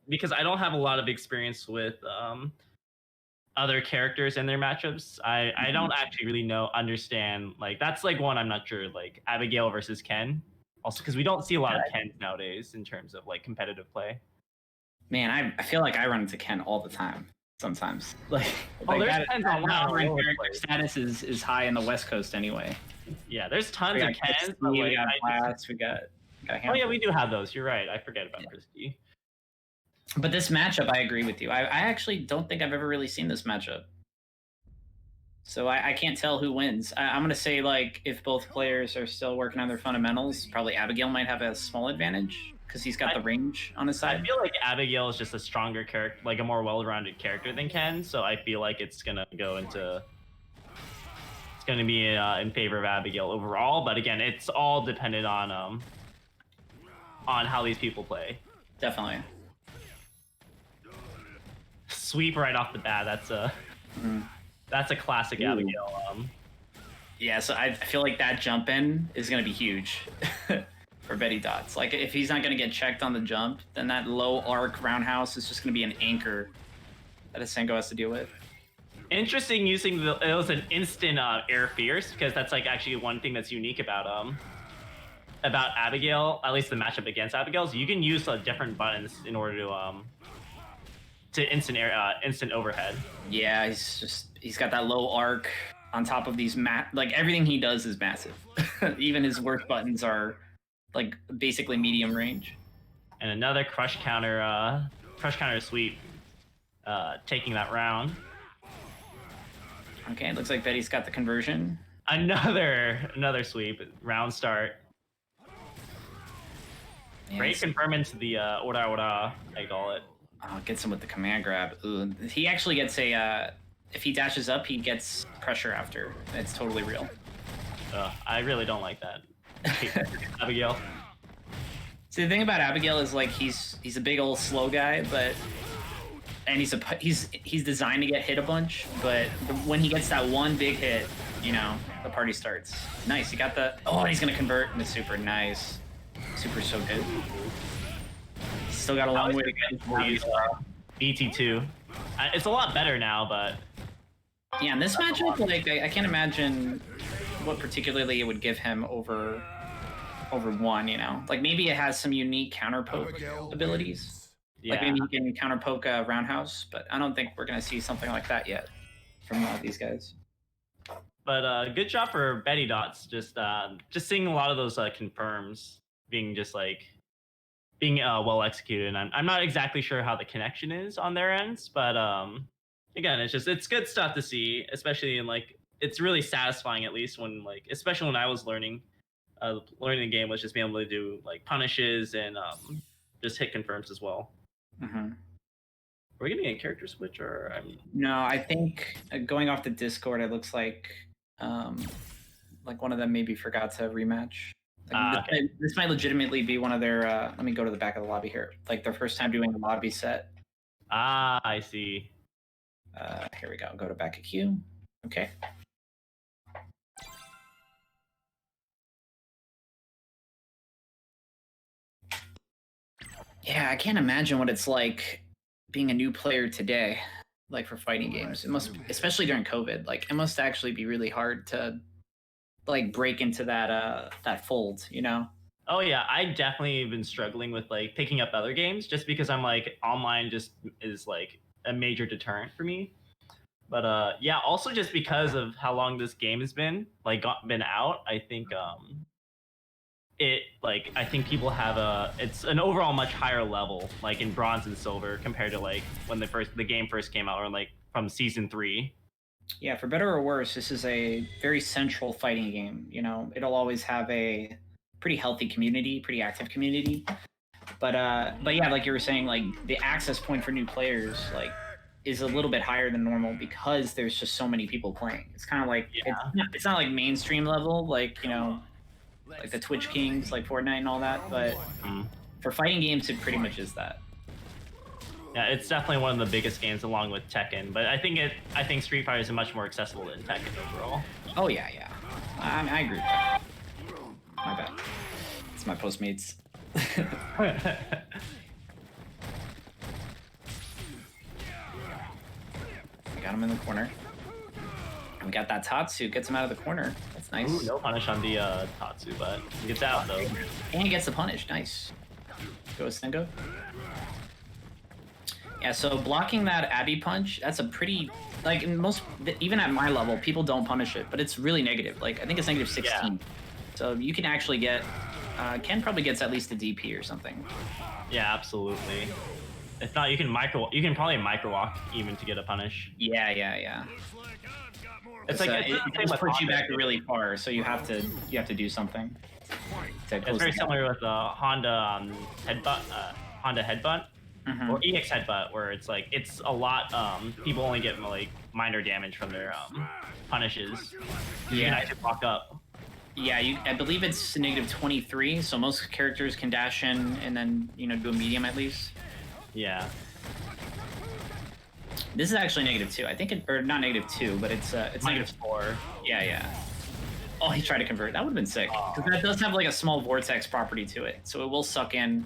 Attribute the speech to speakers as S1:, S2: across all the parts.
S1: because I don't have a lot of experience with other characters and their matchups. I don't actually really understand. Like that's like one I'm not sure. Like Abigail versus Ken. Also, because we don't see a lot of Kens nowadays in terms of like competitive play.
S2: Man, I feel like I run into Ken all the time. Sometimes, like
S1: there's Kens online.
S2: Status is high in the West Coast anyway.
S1: Yeah, thewe got Kens.
S2: We got Blast. We got
S1: oh yeah, we do have those. You're right. I forget about Risky.
S2: But this matchup, I agree with you. I actually don't think I've ever really seen this matchup. So I can't tell who wins. I'm going to say, like, if both players are still working on their fundamentals, probably Abigail might have a small advantage because he's got the range on his side.
S1: I feel like Abigail is just a stronger character, like a more well-rounded character than Ken. So I feel like it's going to go into... It's going to be in favor of Abigail overall. But again, it's all dependent on how these people play.
S2: Definitely.
S1: Sweep right off the bat. That's a classic Abigail.
S2: Yeah, so I feel like that jump in is going to be huge for BettyDots. Like, if he's not going to get checked on the jump, then that low arc roundhouse is just going to be an anchor that Asengo has to deal with.
S1: Interesting using it was an instant air fierce, because that's like actually one thing that's unique about Abigail, at least the matchup against Abigail, is you can use different buttons in order to instant overhead.
S2: Yeah, he's got that low arc on top of these like everything he does is massive. Even his worst buttons are like basically medium range.
S1: And another crush counter sweep, taking that round.
S2: Okay, it looks like Betty's got the conversion.
S1: Another sweep, round start. Yeah, great confirm into the ora, I call it.
S2: Gets him with the command grab. Ooh, he actually gets a, if he dashes up, he gets pressure after. It's totally real.
S1: I really don't like that. Abigail.
S2: See, the thing about Abigail is like he's a big old slow guy, and he's designed to get hit a bunch, but when he gets that one big hit, you know, the party starts. Nice, he got the, he's gonna convert into super. Nice. Super's so good. Still got a long way to get before he's
S1: BT2. It's a lot better now, but
S2: yeah, in this matchup, like I can't imagine what particularly it would give him over one. You know, like maybe it has some unique counter poke abilities. Yeah. Like maybe he can counter poke a roundhouse, but I don't think we're gonna see something like that yet from these guys.
S1: But good job for BettyDots. Just seeing a lot of those confirms being well executed. And I'm not exactly sure how the connection is on their ends, but again, it's good stuff to see, especially in like, it's really satisfying, at least when like, especially when I was learning the game, was just being able to do like punishes and just hit confirms as well.
S2: Mm-hmm.
S1: Are we getting a character switch or?
S2: No, I think going off the Discord, it looks like one of them maybe forgot to rematch. Okay. This might legitimately be one of their, let me go to the back of the lobby here, like their first time doing a lobby set.
S1: I see.
S2: Here we go, go to back of queue. Okay. Yeah, I can't imagine what it's like being a new player today, like for fighting games. It must, especially during COVID, like it must actually be really hard to like break into that fold, you know?
S1: Oh yeah, I definitely been struggling with like picking up other games just because I'm like online just is like a major deterrent for me. But yeah, also just because of how long this game has been been out, I think I think people have it's an overall much higher level like in bronze and silver compared to like when the game first came out, or like from season 3.
S2: Yeah, for better or worse, this is a very central fighting game. You know, it'll always have a pretty healthy community, pretty active community. But yeah, like you were saying, like the access point for new players like is a little bit higher than normal because there's just so many people playing. It's kind of like it's not like mainstream level, like, you know, like the Twitch Kings, like Fortnite and all that. But for fighting games, it pretty much is that.
S1: Yeah, it's definitely one of the biggest games along with Tekken, but I think Street Fighter is much more accessible than Tekken overall.
S2: Oh yeah. I agree with that. My bad. It's my Postmates. Got him in the corner. And we got that Tatsu, gets him out of the corner. That's nice.
S1: Ooh, no punish on the Tatsu, but he gets out though.
S2: And he gets the punish, nice. Go Sengo. Yeah, so blocking that Abby punch, that's a pretty, like in most, even at my level, people don't punish it, but it's really negative. Like I think it's negative 16. Yeah. So you can actually get, Ken probably gets at least a DP or something.
S1: Yeah, absolutely. If not, you can probably micro walk even to get a punish.
S2: Yeah. It's like it just puts you back really far, so you have to do something.
S1: It's very similar with the Honda headbutt, or EX headbutt, where it's like it's a lot. People only get like minor damage from their punishes. You can actually walk up.
S2: Yeah, I believe it's negative 23, so most characters can dash in and then do a medium at least.
S1: Yeah.
S2: This is actually negative 2. I think or not negative 2, but it's negative
S1: 4.
S2: Yeah. Oh, he tried to convert. That would have been sick. Because that does have like a small vortex property to it, so it will suck in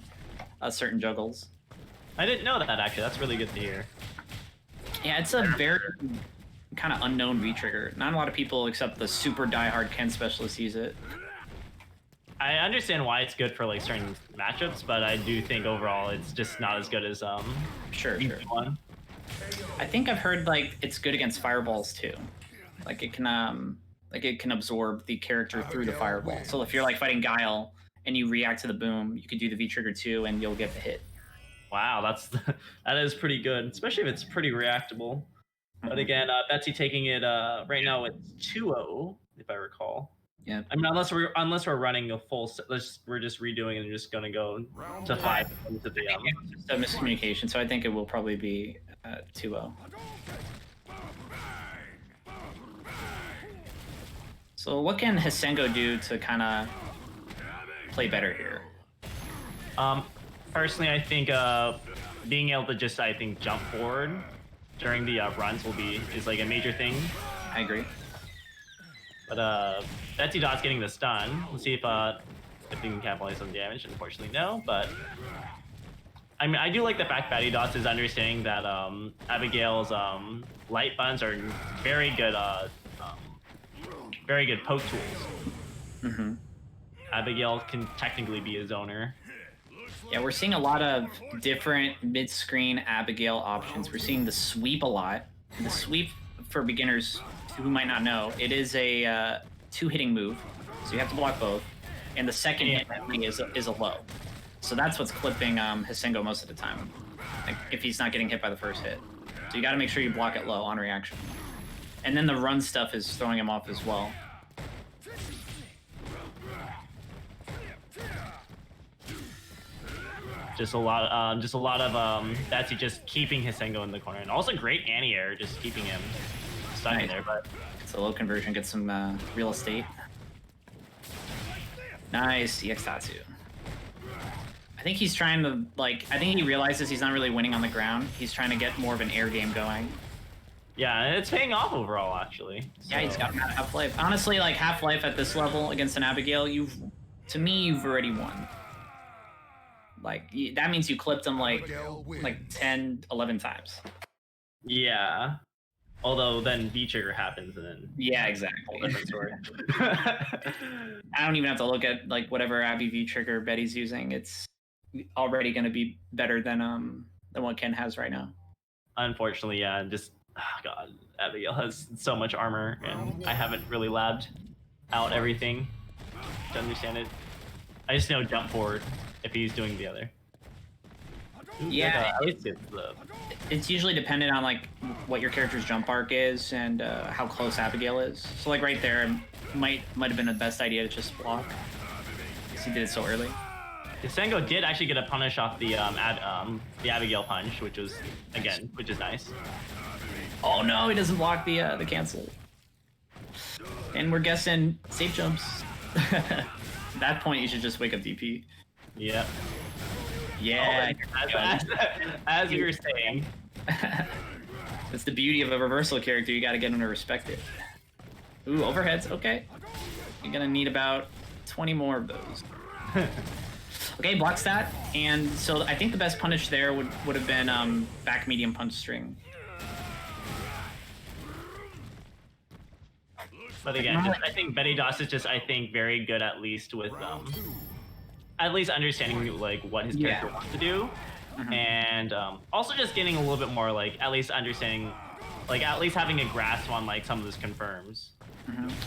S2: certain juggles.
S1: I didn't know that actually. That's really good to hear.
S2: Yeah, it's a very kind of unknown V trigger. Not a lot of people, except the super diehard Ken specialists, use it.
S1: I understand why it's good for like certain matchups, but I do think overall it's just not as good as
S2: Sure.
S1: one.
S2: I think I've heard like it's good against fireballs too. Like it can absorb the character through the fireball. So if you're like fighting Guile and you react to the boom, you could do the V trigger too, and you'll get the hit.
S1: Wow, that is pretty good, especially if it's pretty reactable. But again, Betsy taking it right now with 2-0, if I recall.
S2: Yeah.
S1: I mean, unless we're running a full, we're just redoing and just gonna go to 5 into the
S2: It's a miscommunication, so I think it will probably be 2-0. So what can Hisengo do to kind of play better here?
S1: Personally, I think being able to just jump forward during the runs is like a major thing.
S2: I agree.
S1: But BettyDots getting the stun. Let's see if they can capitalize on damage. Unfortunately, no. But I mean, I do like the fact BettyDots is understanding that Abigail's light buttons are very good poke tools. Abigail can technically be a zoner.
S2: Yeah, we're seeing a lot of different mid-screen Abigail options. We're seeing the sweep a lot. The sweep, for beginners who might not know, it is a 2-hitting move, so you have to block both. And the second hit is a low. So that's what's clipping Hisengo most of the time, like if he's not getting hit by the first hit. So you got to make sure you block it low on reaction. And then the run stuff is throwing him off as well.
S1: Just a lot of Betsy just keeping Hisengo in the corner, and also great anti-air, just keeping him stuck in there. But
S2: it's a low conversion, get some real estate. Nice EX Tatsu. I think he's trying to I think he realizes he's not really winning on the ground. He's trying to get more of an air game going.
S1: Yeah, and it's paying off overall actually. So.
S2: Yeah, he's got Half-Life. Honestly, like Half-Life at this level against an Abigail, you've already won. Like that means you clipped him like 10, 11 times.
S1: Yeah. Although then V trigger happens and then
S2: yeah, exactly. Different story. I don't even have to look at like whatever Abby V trigger Betty's using. It's already going to be better than what Ken has right now.
S1: Unfortunately, yeah. Just God, Abigail has so much armor, and I haven't really labbed out everything to understand it. I just know jump forward if he's doing the other.
S2: Yeah, it's usually dependent on like what your character's jump arc is and how close Abigail is. So like right there, might have been the best idea to just block, because he did it so early.
S1: Hisengo did actually get a punish off the Abigail punch, which is nice.
S2: Oh no, he doesn't block the cancel. And we're guessing safe jumps. At that point, you should just wake up DP.
S1: Yeah.
S2: Yeah.
S1: As you were saying.
S2: That's the beauty of a reversal character. You got to get him to respect it. Ooh, overheads. Okay. You're going to need about 20 more of those. Okay, blocks that. And so I think the best punish there would have been back medium punch string.
S1: But again, just, I think BettyDots is just, I think, very good at least with at least understanding like what his character wants to do, and also just getting a little bit more like at least understanding, like at least having a grasp on like some of his confirms.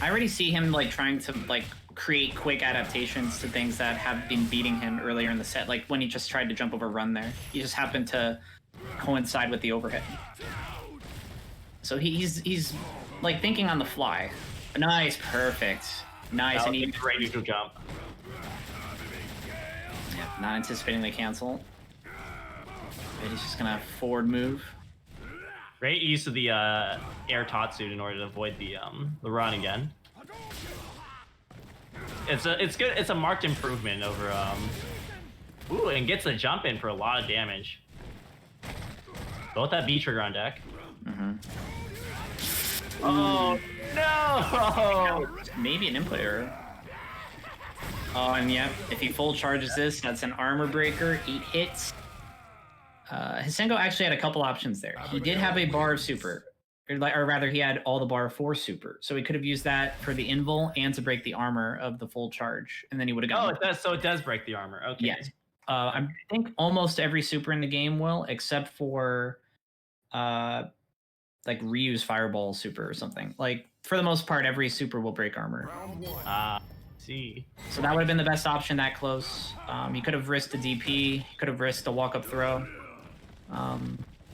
S2: I already see him like trying to like create quick adaptations to things that have been beating him earlier in the set, like when he just tried to jump over run there. He just happened to coincide with the overhead. So he's like thinking on the fly. Nice, perfect. Nice, and he
S1: great neutral jump.
S2: Yeah, not anticipating the cancel. But he's just gonna forward move.
S1: Great use of the air Tatsu in order to avoid the run again. It's good. It's a marked improvement over ooh, and gets the jump in for a lot of damage. Both that B trigger on deck. Oh no!
S2: Maybe an input error. Oh, and yeah, if he full charges this, that's an armor breaker, 8 hits. Hisengo actually had a couple options there. He did have a bar of super, or rather, he had all the bar for super, so he could have used that for the invul and to break the armor of the full charge, and then he would have gotten.
S1: Oh, it does. So it does break the armor. Okay.
S2: Yes. I think almost every super in the game will, except for, like Ryu's fireball super or something. Like for the most part, every super will break armor.
S1: See.
S2: So that would have been the best option that close. He could have risked a DP. He could have risked a walk-up throw.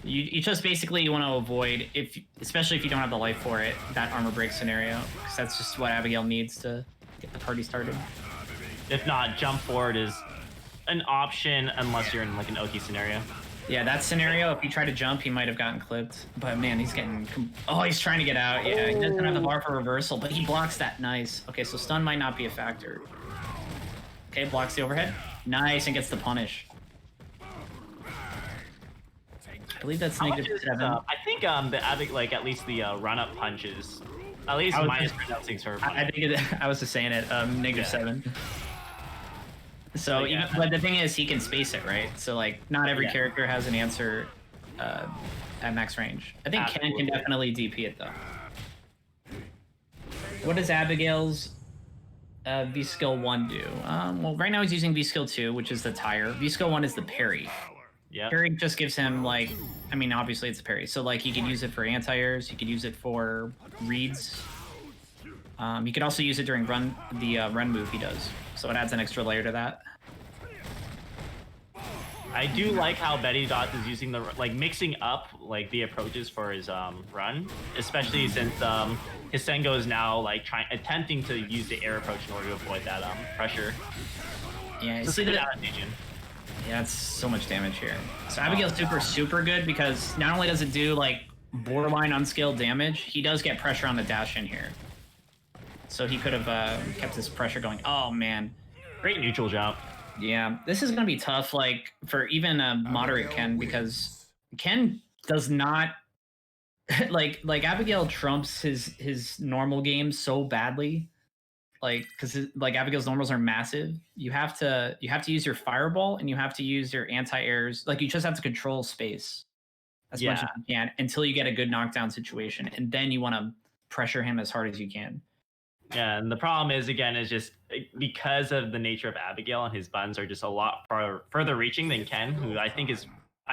S2: You just basically want to avoid, especially if you don't have the life for it, that armor break scenario, because that's just what Abigail needs to get the party started.
S1: If not, jump forward is an option unless you're in like an Oki scenario.
S2: Yeah, that scenario, if he tried to jump, he might have gotten clipped. But man, he's getting... Oh, he's trying to get out. Yeah, he doesn't have the bar for reversal, but he blocks that. Nice. Okay, so stun might not be a factor. Okay, blocks the overhead. Nice, and gets the punish. I believe that's -7.
S1: I think the Abigail, like at least the run-up punches, at least minus pronouncing her.
S2: I think I was just saying it, -7. So, yeah. But the thing is, he can space it, right? So, like, not every character has an answer at max range. I think Ken can definitely DP it, though. What does Abigail's V-Skill 1 do? Well, right now he's using V-Skill 2, which is the tire. V-Skill 1 is the parry.
S1: Yeah.
S2: Parry just gives him, like... I mean, obviously it's a parry. So, like, he can use it for anti-airs. He could use it for reads. You could also use it during the run move he does. So it adds an extra layer to that.
S1: I do like how BettyDots is using mixing up like the approaches for his run, especially since Hisengo is now like attempting to use the air approach in order to avoid that pressure.
S2: Yeah,
S1: you see that.
S2: Yeah, it's so much damage here. So Abigail's super good because not only does it do like borderline unskilled damage, he does get pressure on the dash in here. So he could have kept his pressure going. Oh man,
S1: great neutral jump.
S2: Yeah, this is gonna be tough, like for even a moderate Ken, because Ken does not like Abigail trumps his normal game so badly, like because like Abigail's normals are massive. You have to use your fireball and you have to use your anti-airs. Like you just have to control space as much as you can until you get a good knockdown situation, and then you want to pressure him as hard as you can.
S1: Yeah, and the problem is just because of the nature of Abigail, and his buttons are just a lot further reaching than Ken, who I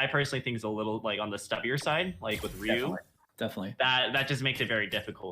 S1: personally think is a little like on the stubbier side, like with Ryu.
S2: Definitely.
S1: That just makes it very difficult.